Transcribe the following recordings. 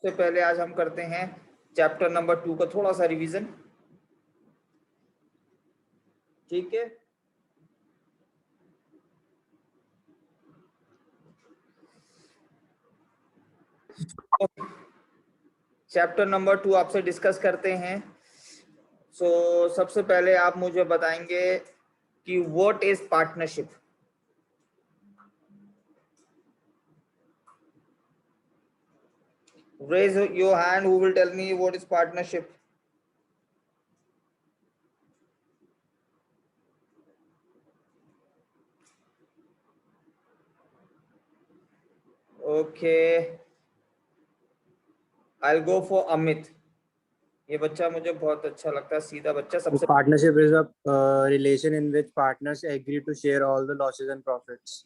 सबसे पहले आज हम करते हैं चैप्टर नंबर 2 का थोड़ा सा रिवीजन, ठीक है। चैप्टर नंबर 2 आपसे डिस्कस करते हैं। सबसे पहले आप मुझे बताएंगे कि what is partnership. Raise your hand who will tell me what is partnership. Okay, I'll go for Amit. ये बच्चा मुझे बहुत अच्छा लगता है, सीधा बच्चा। सबसे partnership is a relation in which partners agree to share all the losses and profits.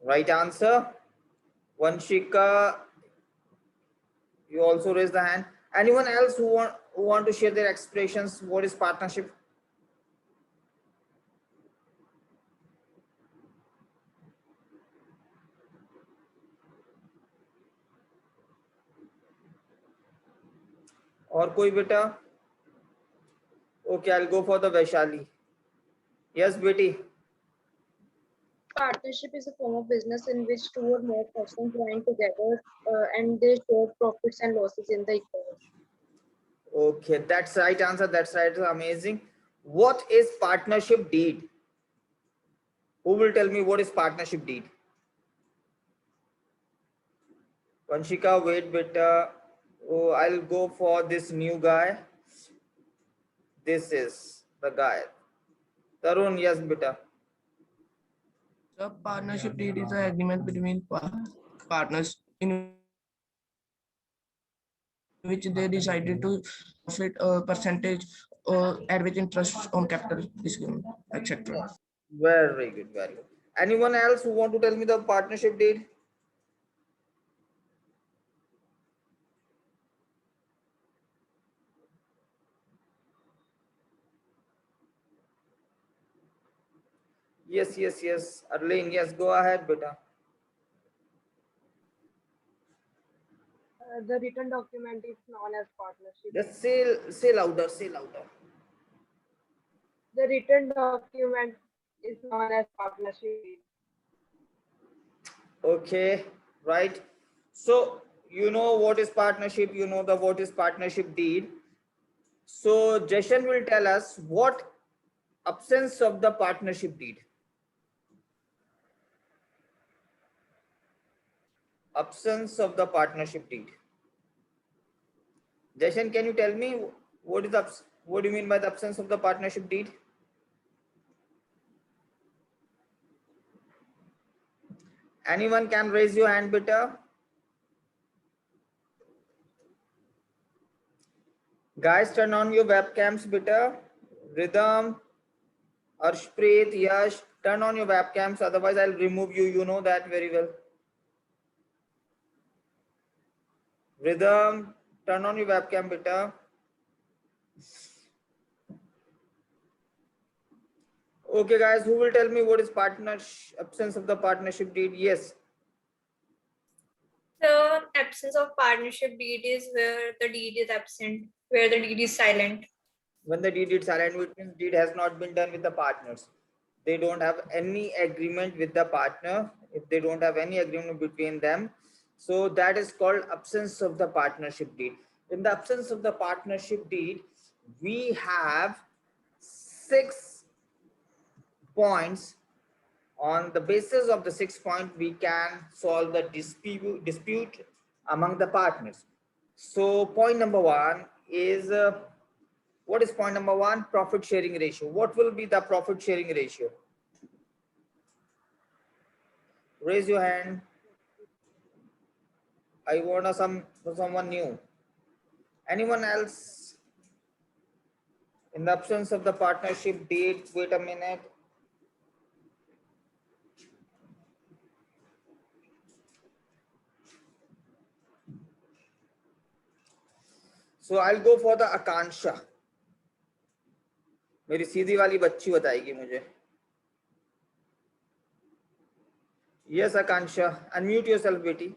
right answer. Vanshika, you also raise the hand. Anyone else who want to share their expressions? What is partnership? और कोई बेटा? Okay, I'll go for the Vaishali. Yes, Betty. Partnership is a form of business in which two or more persons join together and they share profits and losses in the equation. Okay, that's right answer. That's right. Amazing. What is partnership deed? Who will tell me what is partnership deed? Vanshika, wait, beta. Oh, I'll go for this new guy. This is the guy. Tarun, yes, beta. The partnership deed is an agreement between partners in which they decided to profit a percentage at which interest on capital is given, etc. Very good, very good. Anyone else who want to tell me the partnership deed? Yes, yes, yes. Arlene, yes, go ahead, beta. The written document is known as partnership. Just say louder, say louder. The written document is known as partnership. Okay, right. So you know what is partnership, you know the what is partnership deed. So Jashan will tell us what absence of the partnership deed. Absence of the partnership deed. Jashan, can you tell me what is what do you mean by the absence of the partnership deed? Anyone can raise your hand, beta. Guys, turn on your webcams, beta. Rhythm, Arshpreet, Yash, turn on your webcams, otherwise I'll remove you. You know that very well. Rhythm, turn on your webcam, beta. Okay, guys, who will tell me what is absence of the partnership deed? Yes. The absence of partnership deed is where the deed is absent, where the deed is silent. When the deed is silent, which means deed has not been done with the partners. They don't have any agreement with the partner. If they don't have any agreement between them, so that is called absence of the partnership deed. In the absence of the partnership deed, we have 6 points. On the basis of the 6 points, we can solve the dispute among the partners. So point number 1 is what is point number 1? Profit sharing ratio. What will be the profit sharing ratio? Raise your hand. I want someone new. Anyone else? In the absence of the partnership deed, wait a minute. So I'll go for the Akansha. मेरी सीधी वाली बच्ची बताएगी मुझे. Yes, Akansha. Unmute yourself, बेटी.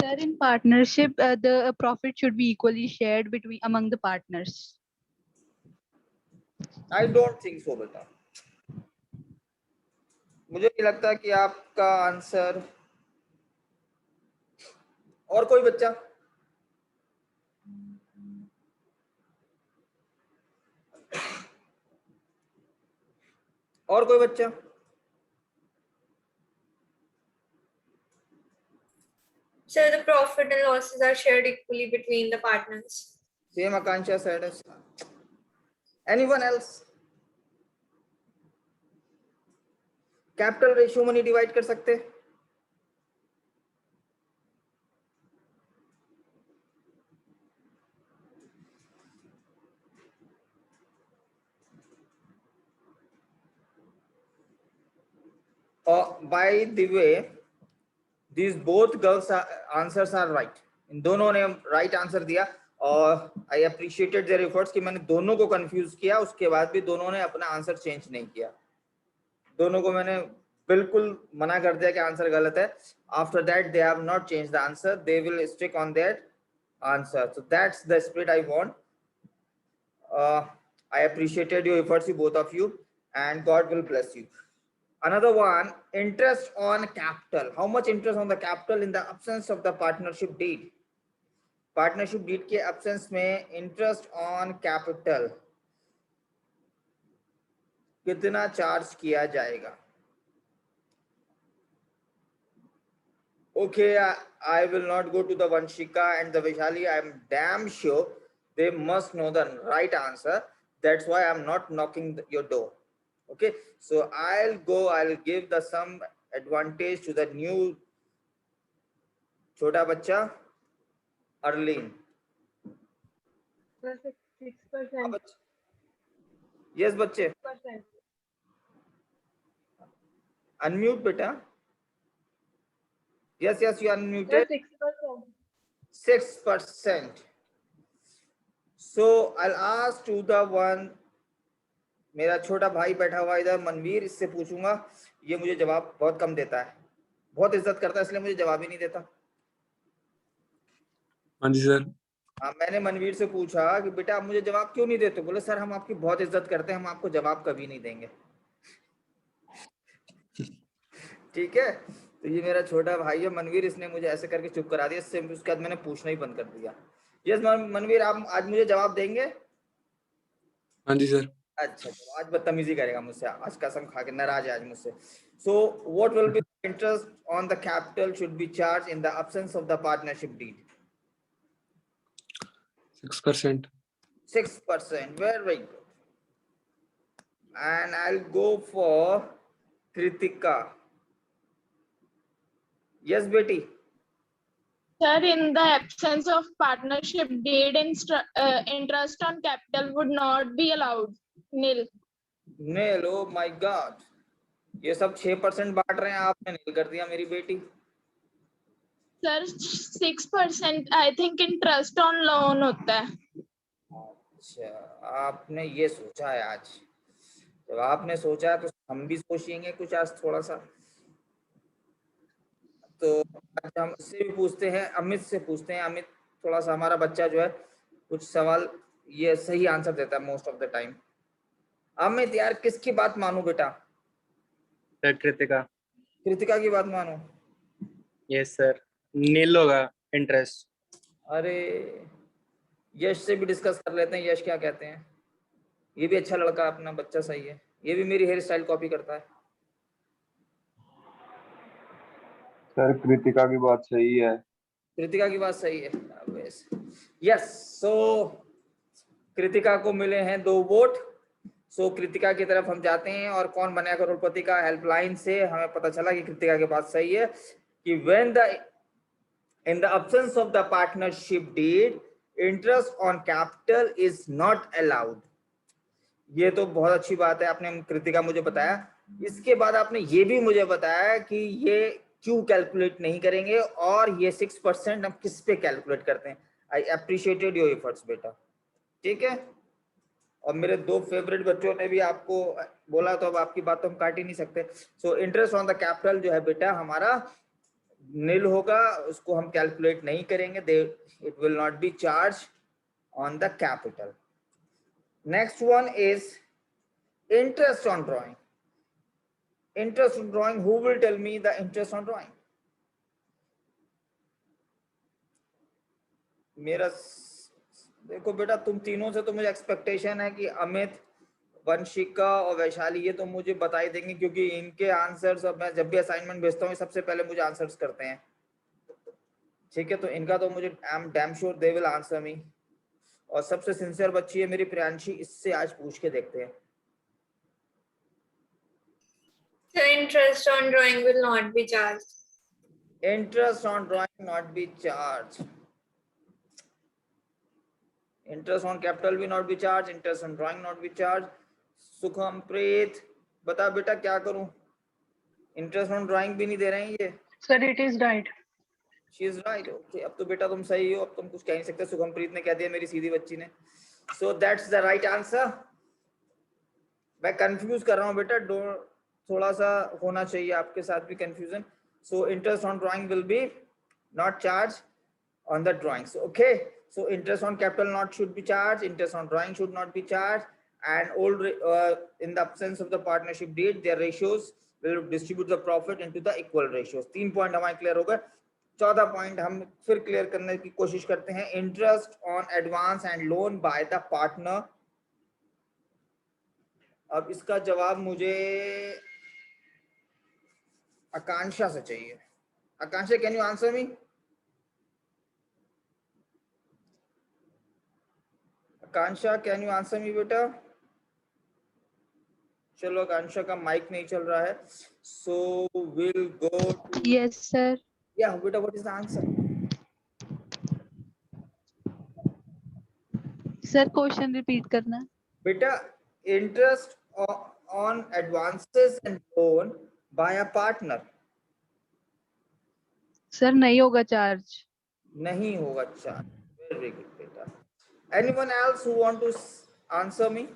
Sir, in partnership, the profit should be equally shared between among the partners. I don't think so बेटा, मुझे नहीं लगता कि आपका आंसर। और कोई बच्चा? और कोई बच्चा? So the profit and losses are shared equally between the partners. Same Akansha said. Anyone else? Capital ratio में नहीं डिवाइड कर सकते? By the way, these both girls answers are right. इन दोनों ने right answer दिया और I appreciated their efforts कि मैंने दोनों को confuse किया, उसके बाद भी दोनों ने अपना आंसर चेंज नहीं किया। दोनों को मैंने बिल्कुल मना कर दिया कि आंसर गलत है। After that, they have not changed the answer. They will stick on their answer. So that's the spirit I want. I appreciated your efforts, you both of you, and God will bless you. Another one, interest on capital. How much interest on the capital in the absence of the partnership deed? Partnership deed के absence में interest on capital कितना charge किया जाएगा? Okay, I will not go to the Vanshika and the Vishali. I am damn sure they must know the right answer. That's why I'm not knocking your door. Okay, so I'll give the some advantage to the new छोटा बच्चा Arlene. 6%. Yes बच्चे, 6%. unmute बेटा. Yes, you are unmuted. 6%. 6%. So I'll ask to the one, मेरा छोटा भाई बैठा हुआ इधर मनवीर, इससे पूछूंगा। ये मुझे जवाब बहुत कम देता है, बहुत इज्जत करता है, इसलिए मुझे जवाब ही नहीं देता। हाँ जी सर। हाँ, मैंने मनवीर से पूछा कि बेटा आप मुझे जवाब क्यों नहीं देते? बोले सर हम आपकी बहुत इज्जत करते हैं, हम आपको जवाब कभी नहीं देंगे। ठीक है, तो ये मेरा छोटा भाई है मनवीर, इसने मुझे ऐसे करके चुप करा दिया। इससे उसके बाद मैंने पूछना ही बंद कर दिया। यस मनवीर, आप आज मुझे जवाब देंगे? हाँ जी सर। अच्छा, तो आज बदतमीजी करेगा मुझसे, आज कसम खा के नाराज है आज मुझसे। So what will be interest on the capital should be charge in the absence of the partnership deed? 6%. 6%, very good. And I'll go for Kritika. Yes, Betty. Sir, in the absence of partnership deed, interest on capital would not be allowed. Nil. Nil, oh my God. ये सब 6% बांट रहे हैं, आपने नील कर दिया मेरी बेटी। Sir, 6% I think interest on loan होता है। अच्छा, आपने ये सोचा है आज? जब आपने सोचा है तो हम भी सोचेंगे कुछ आज थोड़ा सा। तो आज हम इससे भी पूछते हैं, अमित से पूछते हैं। अमित थोड़ा सा हमारा बच्चा जो है कुछ सवाल ये सही आंसर देता है most of the time. Amit यार किसकी बात मानूं बेटा? सर कृतिका। कृतिका की बात मानो? यस सर, नील होगा इंटरेस्ट। अरे यश से भी डिस्कस कर लेते हैं, यश क्या कहते हैं? ये भी अच्छा लड़का, अपना बच्चा सही है, ये भी मेरी हेयर स्टाइल कॉपी करता है। सर कृतिका की बात सही है। कृतिका की बात सही है। यस, सो कृतिका को मिले हैं 2 वोट। सो कृतिका की तरफ हम जाते हैं और कौन बनेगा करोड़पति का हेल्पलाइन से हमें पता चला कि कृतिका की बात सही है कि when the in the absence of the partnership deed interest on capital is not allowed। ये तो बहुत अच्छी बात है, आपने कृतिका मुझे बताया। इसके बाद आपने ये भी मुझे बताया कि ये क्यों कैलकुलेट नहीं करेंगे और ये 6% हम किस पे कैलकुलेट करते हैं। आई अप्रिशिएटेड योर एफर्ट्स बेटा, ठीक है। और मेरे 2 फेवरेट बच्चों ने भी आपको बोला, तो अब आपकी बात तो हम काट ही नहीं सकते। So interest on the capital जो है बेटा हमारा नील होगा उसको हम कैलकुलेट नहीं करेंगे, it will not be charge on the capital. Next one is interest on drawing. Interest on drawing, who will tell me the interest on drawing? मेरा देखो बेटा, तुम तीनों से तो मुझे एक्सपेक्टेशन है कि अमित, वंशिका और वैशाली ये तो मुझे बता ही देंगे, क्योंकि इनके आंसर्स, अब मैं जब भी असाइनमेंट भेजता हूँ सबसे पहले मुझे आंसर्स करते हैं. ठीक है, तो इनका तो मुझे I am damn sure they will answer me. और सबसे सिंसियर बच्ची है मेरी प्रियांशी, इससे आज पूछ के देखते हैं. So interest on drawing will not be charged. Interest on drawing not be charged. Interest on capital will not be charged. Interest on drawing not be charged. सुखमप्रीत बता बेटा क्या करूं? Interest on drawing भी नहीं दे रहे हैं ये. Sir, it is right. She is right. Okay, अब तो बेटा तुम सही हो, अब तुम कुछ कह नहीं सकते. सुखमप्रीत ने कह दिया, मेरी सीधी बच्ची ने. So that's the right answer. मैं कंफ्यूज कर रहा हूँ बेटा, थोड़ा सा होना चाहिए आपके साथ भी confusion. So interest on drawing will be not charged on the drawings. Okay. So interest on capital not should be charged. Interest on drawing should not be charged. And in the absence of the partnership deed, their ratios will distribute the profit into the equal ratios. 3 point हमारे clear हो गए. 14 point हम फिर clear करने की कोशिश करते हैं. Interest on advance and loan by the partner. अब इसका जवाब मुझे आकांक्षा से चाहिए. Akanksha, can you answer me? Akanksha, can you answer me बेटा? चलो, आकांक्षा का माइक नहीं चल रहा है, so will go. Yes, sir. Yeah बेटा, what is the answer? Sir, question repeat करना. बेटा, interest on advances and loan by a partner. Sir, नहीं होगा charge. नहीं होगा चार्ज. वेरी गुड बेटा. Anyone else who want to answer me?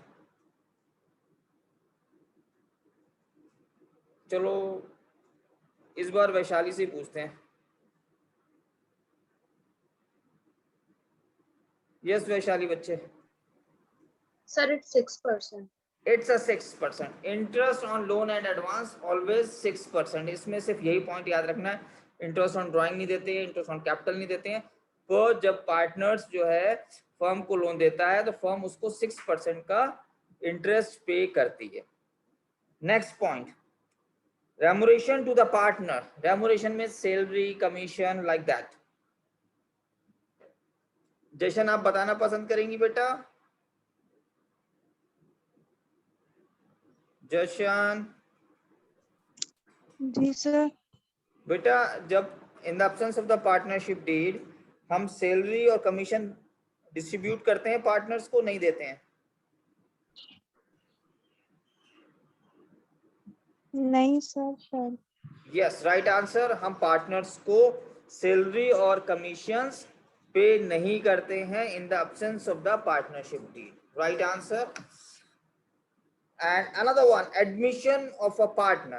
चलो इस बार वैशाली से पूछते हैं. यस वैशाली बच्चे. Sir, it's 6%. It's a 6%. Interest on loan and advance always 6%. इसमें सिर्फ यही पॉइंट याद रखना है, इंटरेस्ट ऑन ड्राइंग नहीं देते हैं, इंटरेस्ट ऑन कैपिटल नहीं देते हैं. पर जब पार्टनर्स जो है फर्म को लोन देता है तो फर्म उसको 6% का इंटरेस्ट पे करती है. Next point, remuneration to the partner. Remuneration में salary, commission, like that. Jashan, आप बताना पसंद करेंगी बेटा? जशन जी सर. बेटा, जब in the absence of the partnership deed हम सैलरी और कमीशन डिस्ट्रीब्यूट करते हैं, पार्टनर्स को नहीं देते हैं. नहीं सर. Yes, right answer. हम पार्टनर्स को सैलरी और कमीशंस पे नहीं करते हैं in the absence of the partnership deed. Right answer. And another one, admission of a partner.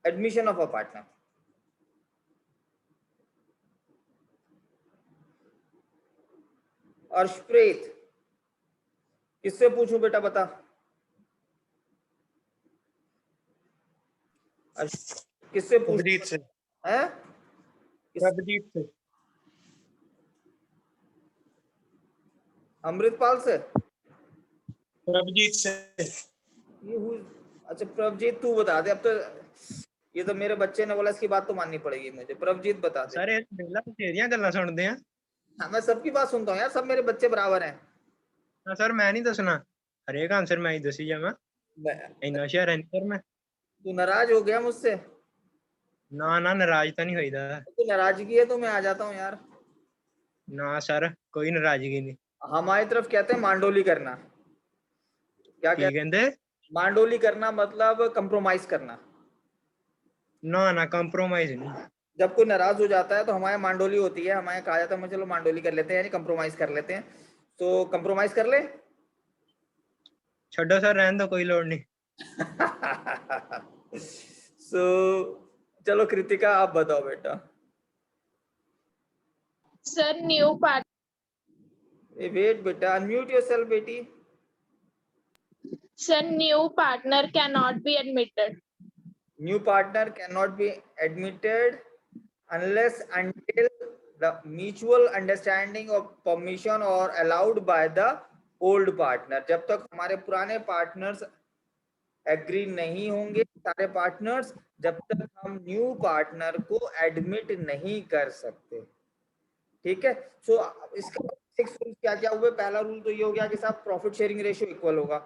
Admission of a partner. Arshpreet, किससे पूछूं बेटा, बता. किससे पूछूं? प्रभजीत से. हैं? प्रभजीत से. अमृतपाल से. प्रभजीत से. अच्छा प्रभजीत, तू बता दे. अब तो ये तो मेरे बच्चे ने बोला, इसकी बात तो माननी पड़ेगी मुझे. प्रभजीत बता दे. सारे बेला तेरियां गल्लां सुनदे हैं. हाँ, मैं सबकी बात सुनता हूँ यार, सब मेरे बच्चे बराबर हैं. हाँ सर, मैं नहीं दसना, हरेक आंसर मैं ही दसी जावां. इन्ना शहर है सर मैं. तू नाराज हो गया मुझसे? ना ना, नाराज तो नहीं होईदा. तू नाराजगी है तो मैं आ जाता हूँ यार. ना सर, कोई नाराजगी नहीं. हमारी तरफ कहते हैं मांडोली करना. क्या की कहंदे? मांडोली करना मतलब कंप्रोमाइज करना. ना ना, कंप्रोमाइज नहीं. जब कोई नाराज हो जाता है तो हमारे मांडोली होती है, हमारे कहा जाता है चलो मांडोली कर लेते हैं, यानी कंप्रोमाइज कर लेते हैं. तो कंप्रोमाइज कर ले. छोड़ो सर, रहने दो, कोई लोड नहीं. सो चलो कृतिका आप बताओ बेटा। Sir, new part. वेट बेटा, अनम्यूट योरसेल्फ बेटी। Sir, new partner cannot be admitted. New partner cannot be admitted unless until the mutual understanding of permission or allowed by the old partner। जब तक हमारे पुराने पार्टनर्स एग्री नहीं होंगे सारे partners, जब तक हम न्यू पार्टनर को एडमिट नहीं कर सकते। ठीक है। सो इसका 6 रूल क्या क्या हुए? पहला रूल तो ये हो गया कि साहब प्रॉफिट शेयरिंग रेशियो इक्वल होगा।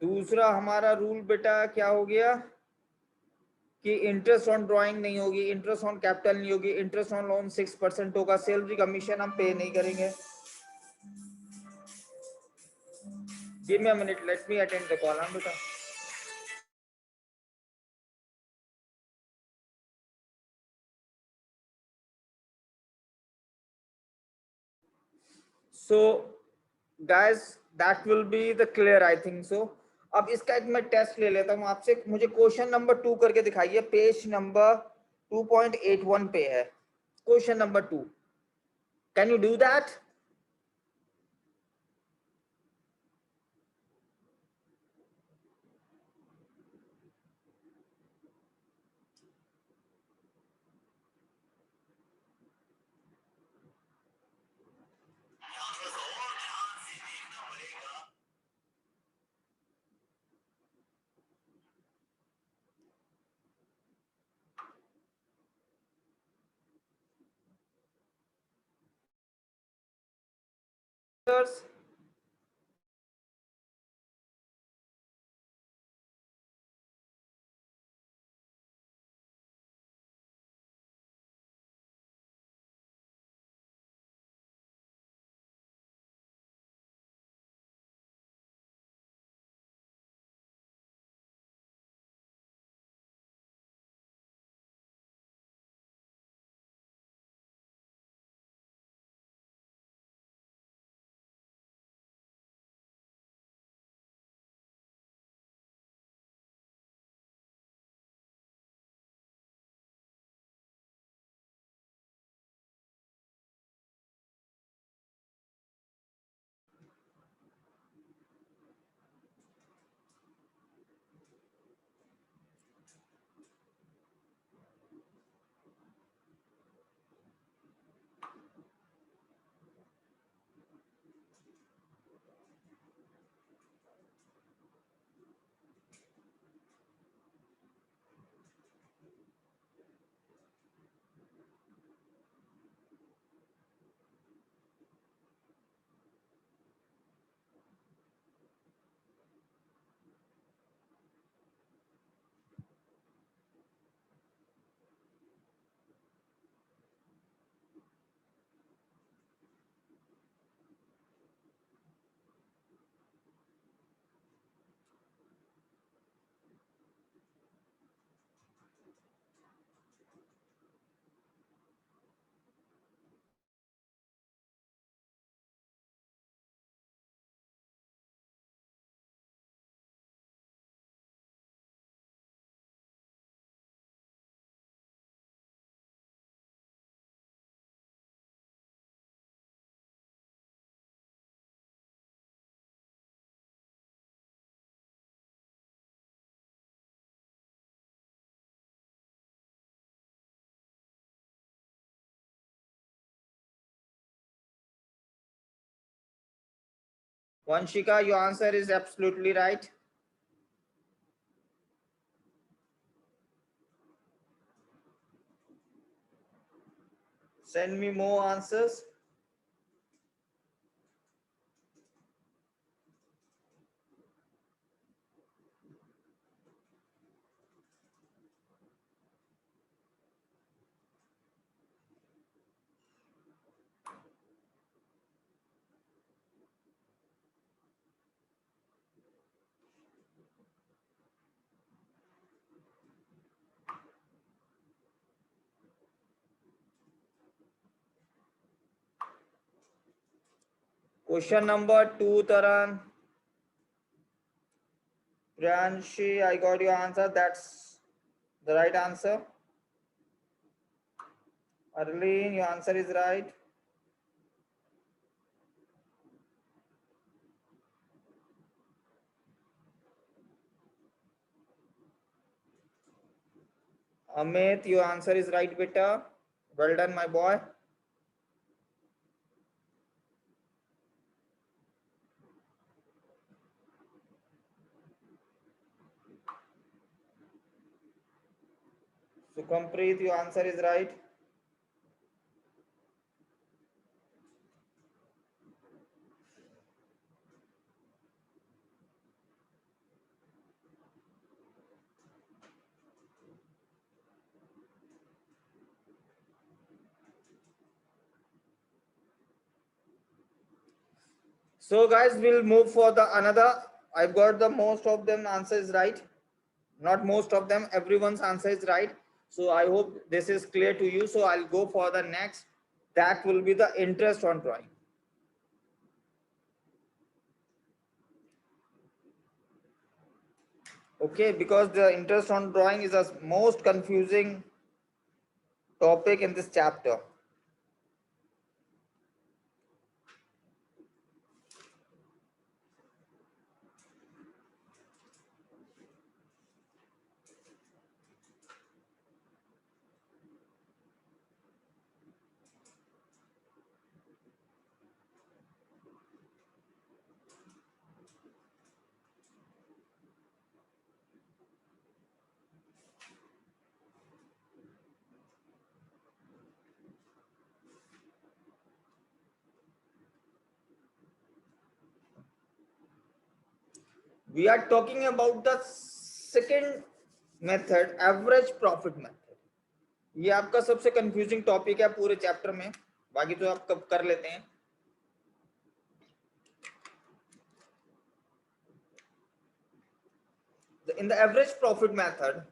दूसरा हमारा रूल बेटा क्या हो गया कि इंटरेस्ट ऑन ड्राइंग नहीं होगी, इंटरेस्ट ऑन कैपिटल नहीं होगी, इंटरेस्ट ऑन लोन 6% होगा, सैलरी कमीशन हम पे नहीं करेंगे। Give me a minute, let me attend the call. हम बेटा so guys that will be the clear, I think so. अब इसका एक मैं टेस्ट ले लेता हूं आपसे। मुझे क्वेश्चन नंबर 2 करके दिखाइए, पेज नंबर 2.81 पे है question number 2। Can you do that? Vanshika, your answer is absolutely right. Send me more answers. Question number 2, Taran. Priyanshi, I got your answer. That's the right answer. Arlene, your answer is right. Amit, your answer is right, beta. Well done, my boy. Sukampreet, your answer is right. So guys, we'll move for the another. I've got the most of them answers right. Not most of them, everyone's answer is right. So I hope this is clear to you. So I'll go for the next. That will be the interest on drawing. Okay, because the interest on drawing is the most confusing topic in this chapter. We are talking about the second method, average profit method. ये आपका सबसे confusing topic है पूरे chapter में, बाकी तो आप कब कर लेते हैं. In the average profit method,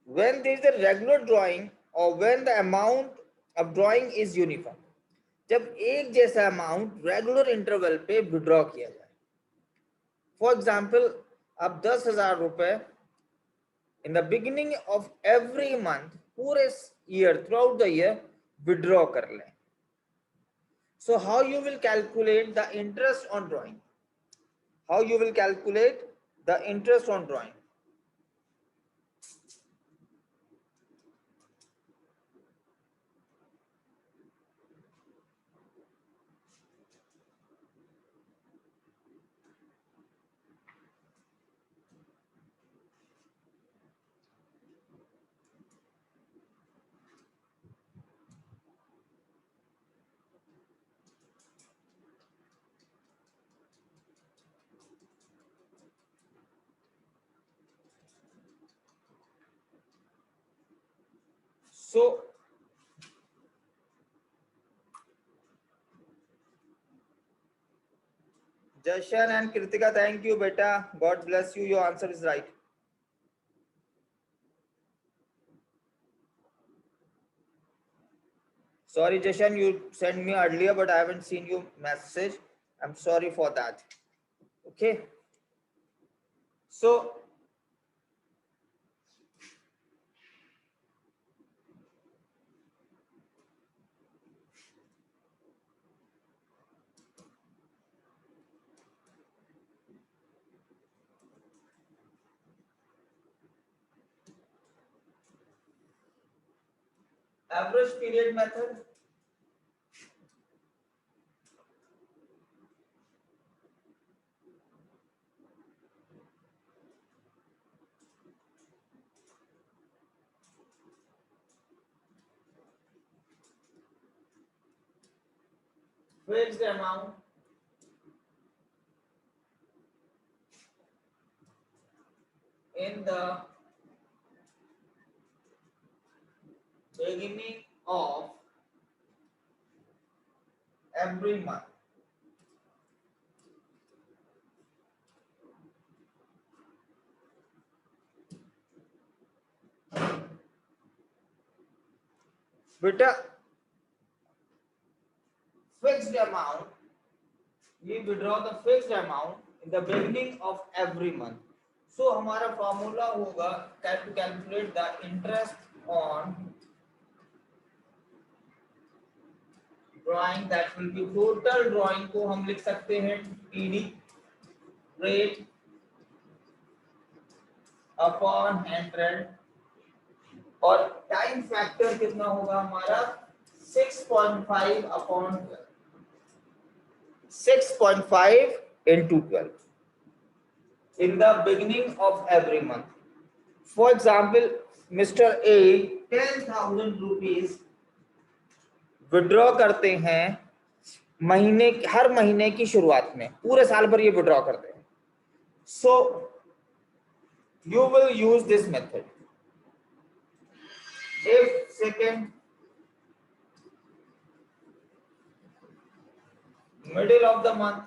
when there is a regular drawing or when the amount of drawing is uniform, जब एक जैसा अमाउंट रेगुलर इंटरवल पे विड्रॉ किया जाए. फॉर एग्जाम्पल, आप 10,000 रुपए in the beginning of every month, पूरे year, throughout the year, withdraw कर लें. So how you will calculate the interest on drawing? How you will calculate the interest on drawing? So Jashan and Kritika, thank you, beta. God bless you. Your answer is right. Sorry, Jashan, you sent me earlier, but I haven't seen your message. I'm sorry for that. Okay. So average period method. Fixed amount in the beginning of every month. Beta, fixed amount, we withdraw the fixed amount in the beginning of every month. So हमारा formula होगा to calculate the interest on drawing, that will be total drawing को हम लिख सकते हैं TD rate upon 100 और time factor कितना होगा हमारा 6.5 upon 6.5 into 12 in the beginning of every month. For example, Mr. A 10,000 rupees withdraw करते हैं हर महीने की शुरुआत में, पूरे साल भर ये विड्रॉ करते हैं. So you will use this method. If second middle of the month,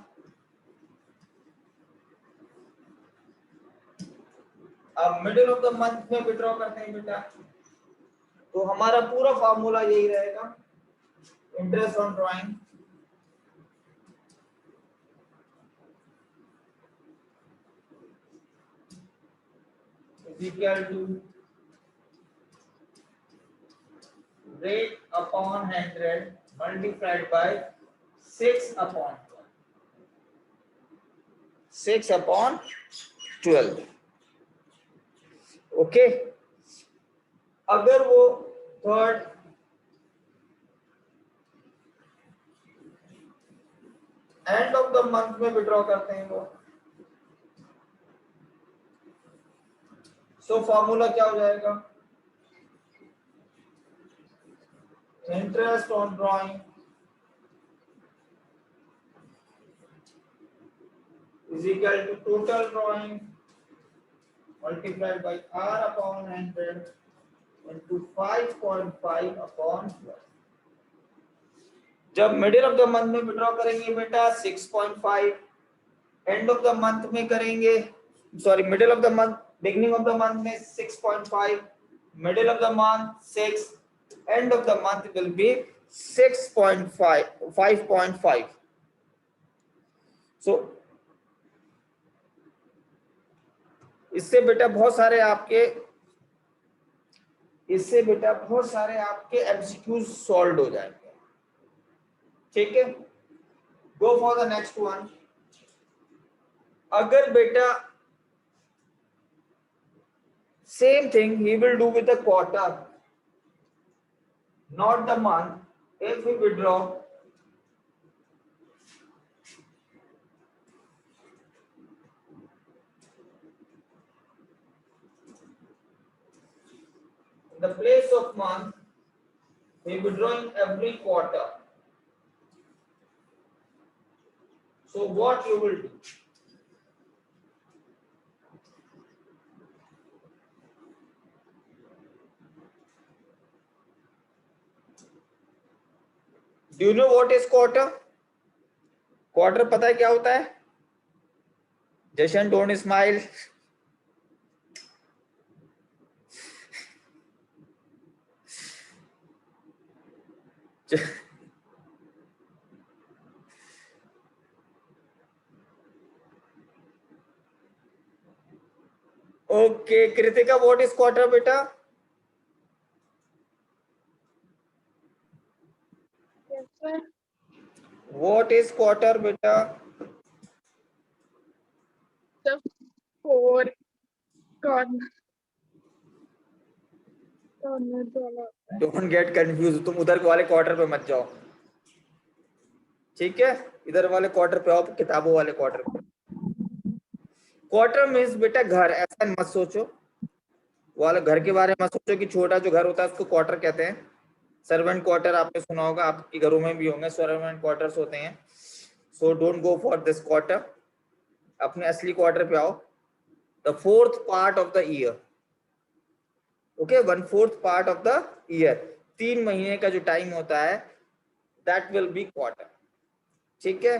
अब मिडिल ऑफ द मंथ में विड्रॉ करते हैं बेटा, तो हमारा पूरा फॉर्मूला यही रहेगा, interest on drawing is equal to rate upon 100 multiplied by 6 upon 12. Okay, अगर वो third end of the month में विड्रॉ करते हैं वो, सो फॉर्मूला क्या हो जाएगा, interest on drawing is equal to total drawing multiplied by R upon 100 into 5.5 upon 12. जब मिडिल ऑफ द मंथ में विड्रॉ करेंगे बेटा 6.5, एंड ऑफ द मंथ में करेंगे, sorry middle of the month, beginning of the month में 6.5, middle of the month 6, end of the month will be 5.5. सो इससे बेटा बहुत सारे आपके एमसीक्यूज सॉल्व हो जाएंगे. ठीक है, go for the next one. अगर बेटा सेम थिंग ही will do with the quarter not the month, if we withdraw the place of month, we will be drawing every quarter. So what you will do? Do you know what is quarter? Quarter पता है क्या होता है? जशन, don't smile. Okay, Kritika, what is quarter beta? Yes, sir. What is quarter beta? The 4 corner. Don't get confused. तुम उधर वाले quarter पे मत जाओ, ठीक है? इधर वाले क्वार्टर पे आओ, किताबों वाले क्वार्टर पे. क्वार्टर मीन्स बेटा घर, ऐसा मत सोचो, वाले घर के बारे में मत सोचो कि छोटा जो घर होता है उसको क्वार्टर कहते हैं. सर्वेंट क्वार्टर आपने सुना होगा, आपके घरों में भी होंगे सर्वेंट क्वार्टर्स होते हैं. So don't go for this quarter, अपने असली क्वार्टर पे आओ. The 4th part of the year, okay, 1/4 part of the year, 3 महीने का जो टाइम होता है, दैट विल बी क्वार्टर. ठीक है,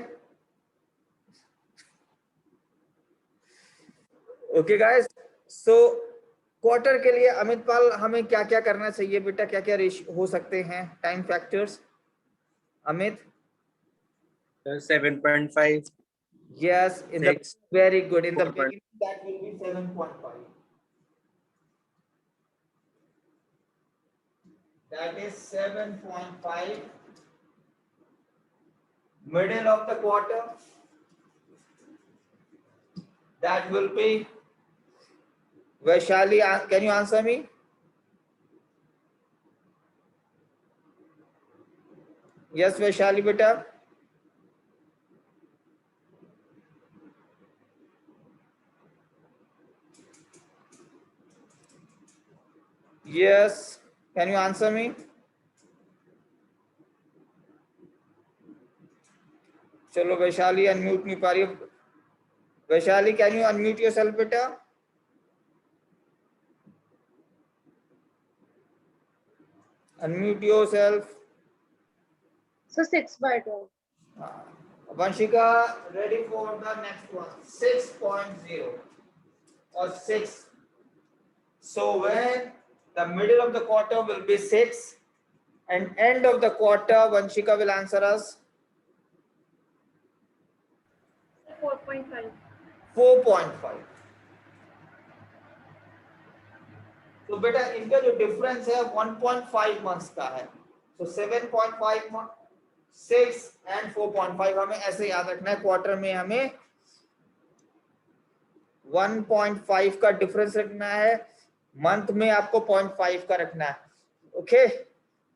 ओके गाइस. सो क्वार्टर के लिए अमित पाल हमें क्या क्या करना चाहिए बेटा, क्या क्या रेशियो हो सकते हैं time factors? Amit 7.5. Yes, in the 6. Very good, in the 4. Beginning that will be 7.5. that is 7.5. Middle of the quarter, that will be, Vaishali, can you answer me? Yes, Vaishali beta. Yes, can you answer me? चलो Vaishali unmute नहीं पा रही। Vaishali, can you unmute yourself बेटा? Unmute yourself. So 6/12. Vanshika, ready for the next one. 6.0 or 6. So when the middle of the quarter will be 6 and end of the quarter, Vanshika will answer us 4.5. 4.5. तो बेटा इनका जो difference है 1.5 months का है। तो 7.5 6 and 4.5 हमें ऐसे याद रखना है। क्वार्टर में हमें 1.5 का डिफरेंस रखना है, मंथ में आपको 0.5 का रखना है। Okay,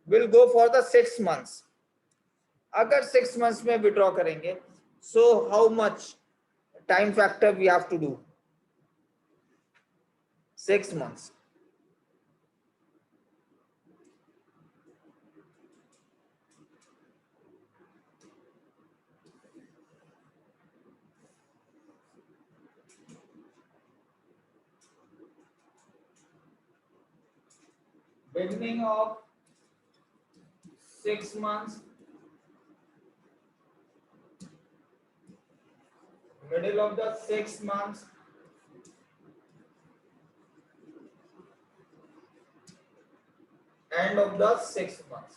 will go for the 6 months. अगर 6 मंथ्स में विड्रॉ करेंगे, so how much time factor we have to do? 6 months. Beginning of 6 months, middle of the 6 months, end of the 6 months.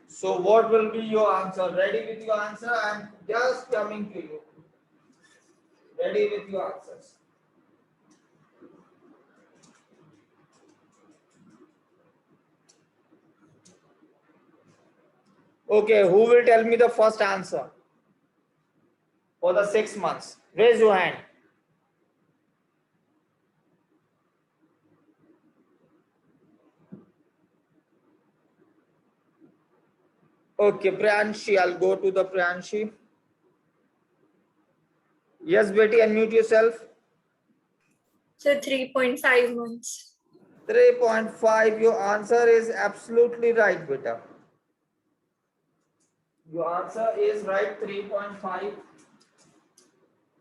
So what will be your answer? Ready with your answer? I am just coming to you. Ready with your answers. Okay, who will tell me the first answer for the 6 months? Raise your hand. Okay, Priyanshi, I'll go to the Priyanshi. Yes, Betty, unmute yourself. So 3.5 months. 3.5, your answer is absolutely right, beta. Your answer is right, 3.5.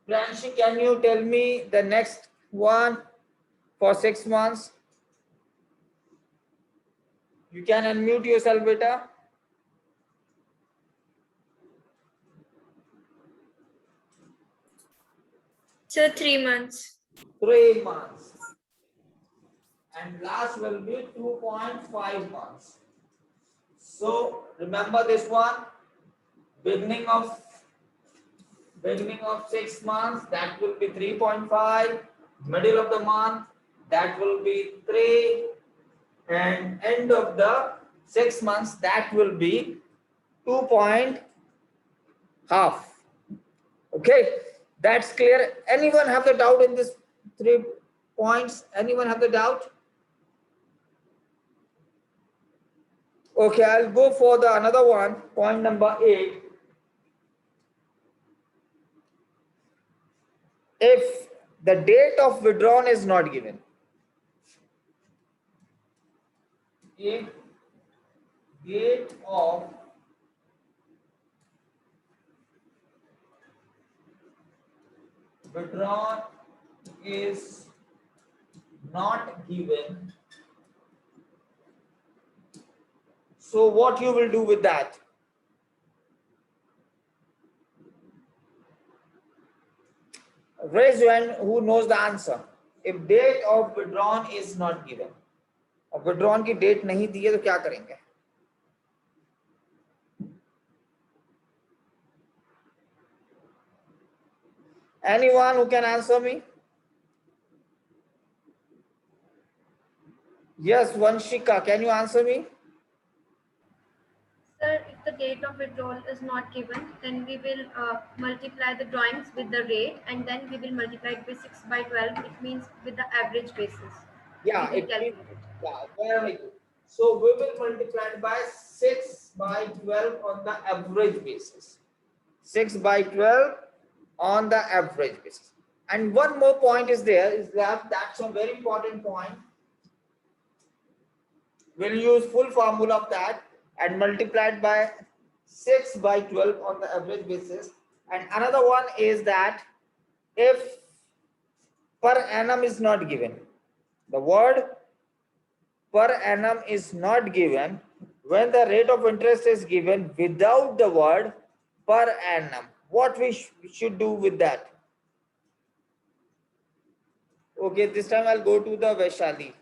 Priyanshi, can you tell me the next one for 6 months? You can unmute yourself, beta. So 3 months. 3 months. And last will be 2.5 months. So remember this one, beginning of 6 months, that will be 3.5, middle of the month, that will be 3, and end of the 6 months, that will be 2.5. Okay, that's clear. Anyone have the doubt in this 3 points? Anyone have the doubt? Okay, I'll go for the another one, point number 8. If the date of withdrawn is not given, if date of withdrawn is not given, so what you will do with that? Raise your hand who knows the answer. If date of withdrawn is not given, और withdrawn की date नहीं दी है तो क्या करेंगे? Anyone who can answer me? Yes, Vanshika, can you answer me? Sir, if the date of withdrawal is not given, then we will multiply the drawings with the rate, and then we will multiply it by 6 by 12. It means with the average basis. Yeah, We will it means, calculate it. yeah, very good. So we will multiply it by 6 by 12 on the average basis. 6 by 12 on the average basis. And one more point is there, is that that's a very important point. We'll use full formula of that and multiply it by 6 by 12 on the average basis. And another one is that if per annum is not given, the word per annum is not given, when the rate of interest is given without the word per annum, what we should do with that? Okay, this time I'll go to the Vaishali.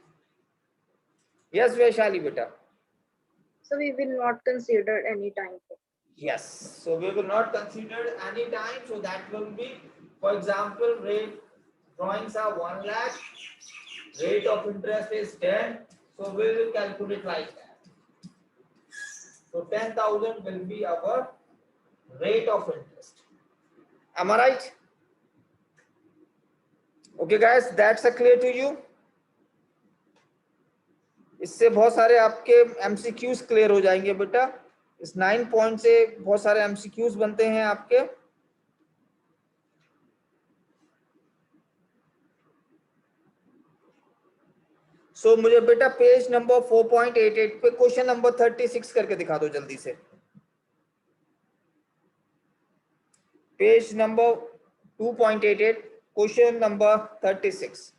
Yes, Vaishali beta. So we will not consider any time. Yes, so we will not consider any time, so that will be, for example, rate drawings are 1 lakh, rate of interest is 10, so we will calculate like that. So 10,000 will be our rate of interest. Am I right? Okay guys, that's clear to you? इससे बहुत सारे आपके MCQs clear हो जाएंगे बेटा. इस 9 point से बहुत सारे MCQs बनते हैं आपके. सो मुझे बेटा पेज नंबर 4.88 पे क्वेश्चन नंबर 36 करके दिखा दो जल्दी से. Page number 2.88 question number 36.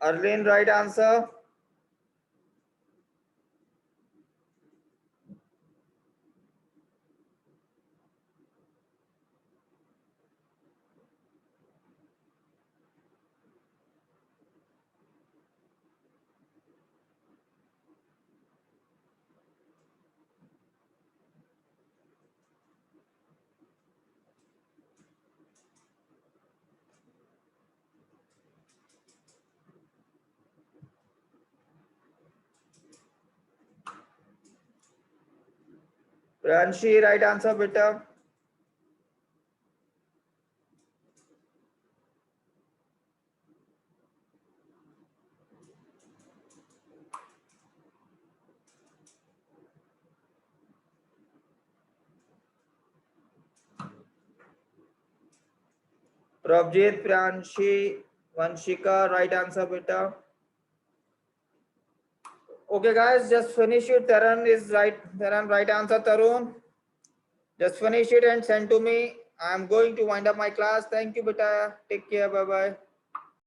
Arlene, right answer. Pranshi, right answer beta. Prabjit, Pranshi, Vanshika, right answer beta. Okay guys, just finish it. Taran is right. Taran, right answer. Tarun, just finish it and send to me. I am going to wind up my class. Thank you beta. Take care. Bye bye.